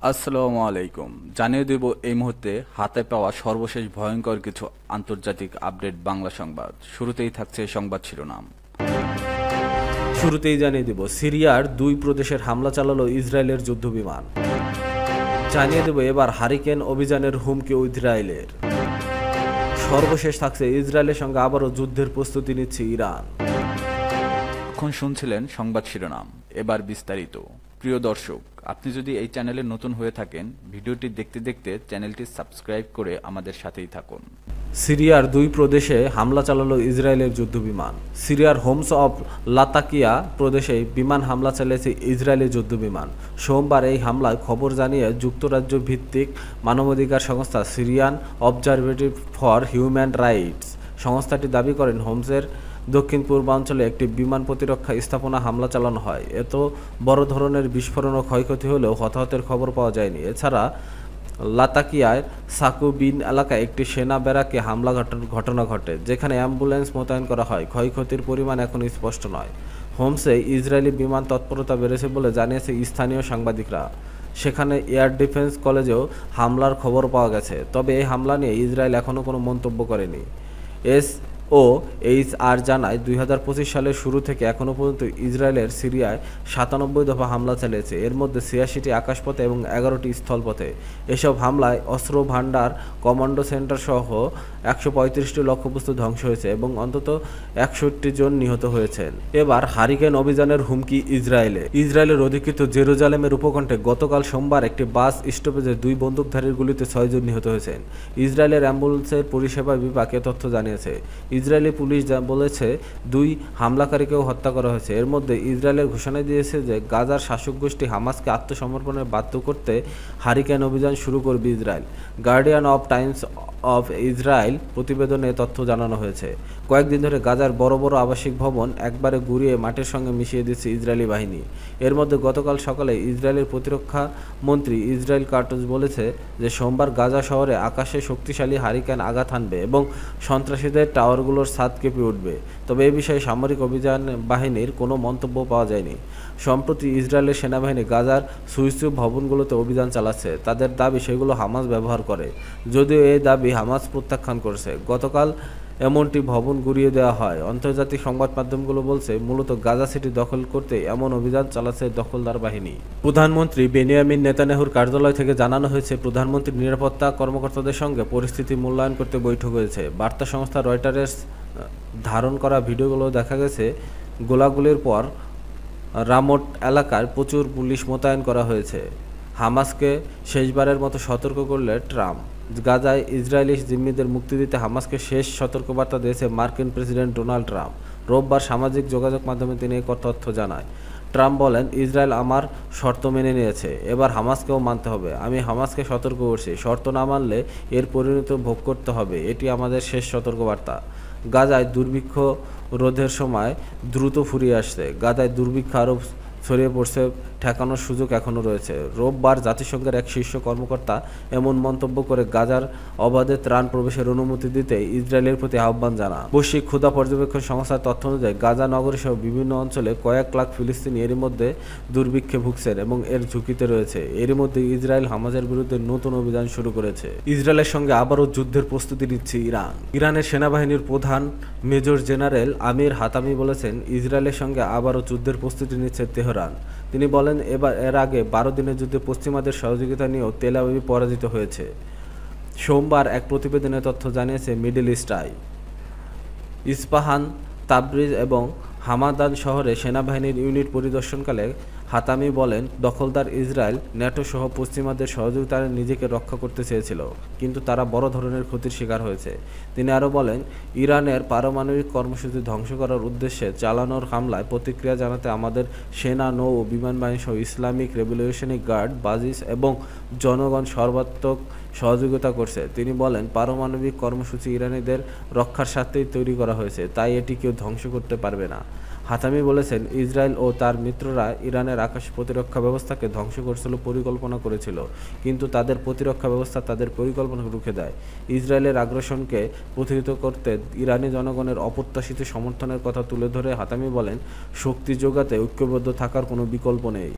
আসসালামু আলাইকুম। জানিয়ে দেব এই মুহূর্তে হাতে পাওয়া সর্বশেষ ভয়ঙ্কর কিছু আন্তর্জাতিক আপডেট বাংলা সংবাদ। শুরুতেই থাকছে সংবাদ শিরোনাম। শুরুতেই জানিয়ে দেব সিরিয়ার 2 প্রদেশের হামলা চালালো ইসরায়েলের যুদ্ধবিমান। জানিয়ে দেব এবার হারিকেন অভিযানের হুমকি ইসরায়েলের। সর্বশেষ থাকছে ইসরায়েলের সঙ্গে আবারও যুদ্ধের প্রস্তুতি নিচ্ছে ইরান। এখন শুনছিলেন সংবাদ শিরোনাম, এবার বিস্তারিত। প্রিয় দর্শক, আপনি যদি এই চ্যানেলে নতুন হয়ে থাকেন, ভিডিওটি দেখতে দেখতে চ্যানেলটি সাবস্ক্রাইব করে আমাদের সাথেই থাকুন। সিরিয়ার 2 প্রদেশে হামলা চালালো ইসরায়েলের যুদ্ধবিমান। সিরিয়ার হোমস অব লাতাকিয়া প্রদেশে বিমান হামলা চালিয়েছে ইসরায়েলের যুদ্ধবিমান। সোমবার এই হামলায় খবর জানিয়ে যুক্তরাজ্য ভিত্তিক মানবাধিকার সংস্থা Syrian observatory for human rights সংস্থাটি দাবি করেন হোমসের দক্ষিণ পূর্বাঞ্চলে একটি বিমান প্রতিরক্ষা স্থাপনা হামলা চালানো হয়। এত বড় ধরনের বিস্ফোরণ ও ক্ষয়ক্ষতি হলেও হতাহতের খবর পাওয়া যায়নি। এছাড়া লাতাকিয়ার সাকুবিন এলাকায় একটি সেনা ব্যারাকে হামলা ঘটনা ঘটে, যেখানে অ্যাম্বুলেন্স মোতায়েন করা হয়। ক্ষয়ক্ষতির পরিমাণ এখনও স্পষ্ট নয়। হোমসে ইসরায়েলি বিমান তৎপরতা বেড়েছে বলে জানিয়েছে স্থানীয় সাংবাদিকরা। সেখানে এয়ার ডিফেন্স কলেজেও হামলার খবর পাওয়া গেছে, তবে এই হামলা নিয়ে ইসরায়েল এখনও কোনো মন্তব্য করেনি। SOHR জানায় 2025 সালের শুরু থেকে এখনও পর্যন্ত ইসরায়েলের সিরিয়ায় 97 দফা হামলা চালিয়েছে। এর মধ্যে 86টি আকাশপথে এবং 11টি স্থলপথে। এসব হামলায় অস্ত্র ভান্ডার, কমান্ডো সেন্টার সহ 135টি লক্ষ্যবস্তু ধ্বংস হয়েছে এবং অন্তত 61 জন নিহত হয়েছেন। এবার হারিকেন অভিযানের হুমকি ইসরায়েলের অধিকৃত জেরুজালেমের উপকণ্ঠে গতকাল সোমবার একটি বাস স্টপেজে 2 বন্দুকধারীর গুলিতে 6 জন নিহত হয়েছেন। ইসরায়েলের অ্যাম্বুলেন্সের পরিষেবা বিভাগ এ তথ্য জানিয়েছে। ইসরায়েলি পুলিশ বলেছে 2 হামলাকারীকেও হত্যা করা হয়েছে। এর মধ্যে ইসরায়েলের ঘোষণা দিয়েছে যে গাজার শাসক গোষ্ঠী হামাসকে আত্মসমর্পণে বাধ্য করতে হারিকেন অভিযান শুরু করবে Israel. Guardian of Times of Israel প্রতিবেদনে তথ্য জানানো হয়েছে। কয়েকদিন ধরে গাজার বড় বড় আবাসিক ভবন একবারে গুঁড়িয়ে মাটির সঙ্গে মিশিয়ে দিচ্ছে ইসরায়েলি বাহিনী। এর মধ্যে গতকাল সকালে ইসরায়েলের প্রতিরক্ষা মন্ত্রী ইসরায়েল কার্টজ বলেছে যে সোমবার গাজা শহরে আকাশে শক্তিশালী হারিকেন আঘাত হানবে এবং সন্ত্রাসীদের টাওয়ারগুলোর ছাদ কেঁপে উঠবে। তবে এ বিষয়ে সামরিক অভিযান বাহিনীর কোনো মন্তব্য পাওয়া যায়নি। সম্প্রতি ইসরায়েলের সেনাবাহিনী গাজার সুইচ ভবনগুলোতে অভিযান চালাচ্ছে। তাদের দাবি সেগুলো হামাস ব্যবহার করে, যদিও এই দাবি হামাস প্রত্যাখ্যান করেছে। গতকাল এমনটি ভবন গুঁড়িয়ে দেওয়া হয়। আন্তর্জাতিক সংবাদ মাধ্যমগুলো বলছে মূলত গাজা সিটি দখল করতে এমন অভিযান চালাচ্ছে দখলদার বাহিনী। প্রধানমন্ত্রী বেনিয়ামিন নেতানিয়াহুর কার্যালয় থেকে জানানো হয়েছে প্রধানমন্ত্রীর নিরাপত্তা কর্মকর্তাদের সঙ্গে পরিস্থিতি মূল্যায়ন করতে বৈঠক হয়েছে। বার্তা সংস্থা রয়টার্স ধারণ করা ভিডিওগুলো দেখা গেছে গোলাগুলির পর রামোট এলাকায় প্রচুর পুলিশ মোতায়েন করা হয়েছে। হামাসকে শেষবারের মতো সতর্ক করলে ট্রাম্প। গাজায় ইসরায়েলি জিম্মিদের মুক্তি দিতে হামাসকে শেষ সতর্কবার্তা দিয়েছে মার্কিন প্রেসিডেন্ট ডোনাল্ড ট্রাম্প। রোববার সামাজিক যোগাযোগ মাধ্যমে তিনি এই তথ্য জানায়। ট্রাম্প বলেন, ইসরায়েল আমার শর্ত মেনে নিয়েছে, এবার হামাসকেও মানতে হবে। আমি হামাসকে সতর্ক করছি, শর্ত না মানলে এর পরিণতি ভোগ করতে হবে। এটি আমাদের শেষ সতর্কবার্তা। গাজায় দুর্ভিক্ষ রোধের সময় দ্রুত ফুরিয়ে আসছে। গাজায় দুর্ভিক্ষ আরও ছড়িয়ে পড়ছে, ঠেকানোর সুযোগ এখনও রয়েছে। রোববার জাতিসংঘের এক শীর্ষ কর্মকর্তা এমন মন্তব্য করে গাজার অবাধে ত্রাণ প্রবেশের অনুমতি দিতে ইসরায়েলের প্রতি আহ্বান জানান। বৈশ্বিক ক্ষুধা পর্যবেক্ষণ সংস্থার তথ্য অনুযায়ী গাজা নগরী সহ বিভিন্ন অঞ্চলে কয়েক লাখ ফিলিস্তিনি এরই মধ্যে দুর্ভিক্ষে ভুগছেন এবং এর ঝুঁকিতে রয়েছে। এরই মধ্যে ইসরায়েল হামাসের বিরুদ্ধে নতুন অভিযান শুরু করেছে। ইসরায়েলের সঙ্গে আবারও যুদ্ধের প্রস্তুতি নিচ্ছে ইরান। ইরানের সেনাবাহিনীর প্রধান মেজর জেনারেল আমির হাতামি বলেছেন, ইসরায়েলের সঙ্গে আবারও যুদ্ধের প্রস্তুতি নিচ্ছে তেহরান। তিনি বলেন, এর আগে 12 দিনের যুদ্ধে পশ্চিমাদের সহযোগিতা নিয়েও তেল আবিব পরাজিত হয়েছে। সোমবার এক প্রতিবেদনে তথ্য জানিয়েছে middle East Eye. Isfahan, Tabriz এবং হামাদান শহরে সেনাবাহিনীর ইউনিট পরিদর্শনকালে হাতামি বলেন, দখলদার ইসরায়েল ন্যাটো সহ পশ্চিমাদের সহযোগিতায় নিজেকে রক্ষা করতে চেয়েছিল, কিন্তু তারা বড় ধরনের ক্ষতির শিকার হয়েছে। তিনি আরও বলেন, ইরানের পারমাণবিক কর্মসূচি ধ্বংস করার উদ্দেশ্যে চালানোর হামলায় প্রতিক্রিয়া জানাতে আমাদের সেনা, নৌ ও বিমান বাহিনী সহ ইসলামিক রেভলিউশনারি গার্ড, বাজিস এবং জনগণ সর্বাত্মক সহযোগিতা করছে। তিনি বলেন, পারমাণবিক কর্মসূচি ইরানিদের রক্ষার স্বার্থেই তৈরি করা হয়েছে, তাই এটি কেউ ধ্বংস করতে পারবে না। হাতামি বলেছেন, ইসরায়েল ও তার মিত্ররা ইরানের আকাশ প্রতিরক্ষা ব্যবস্থাকে ধ্বংস করছিল পরিকল্পনা করেছিল, কিন্তু তাদের প্রতিরক্ষা ব্যবস্থা তাদের পরিকল্পনা রুখে দেয়। ইসরায়েলের আগ্রাসনকে প্রতিহত করতে ইরানি জনগণের অপ্রত্যাশিত সমর্থনের কথা তুলে ধরে হাতামি বলেন, শক্তি যোগাতে ঐক্যবদ্ধ থাকার কোনো বিকল্প নেই।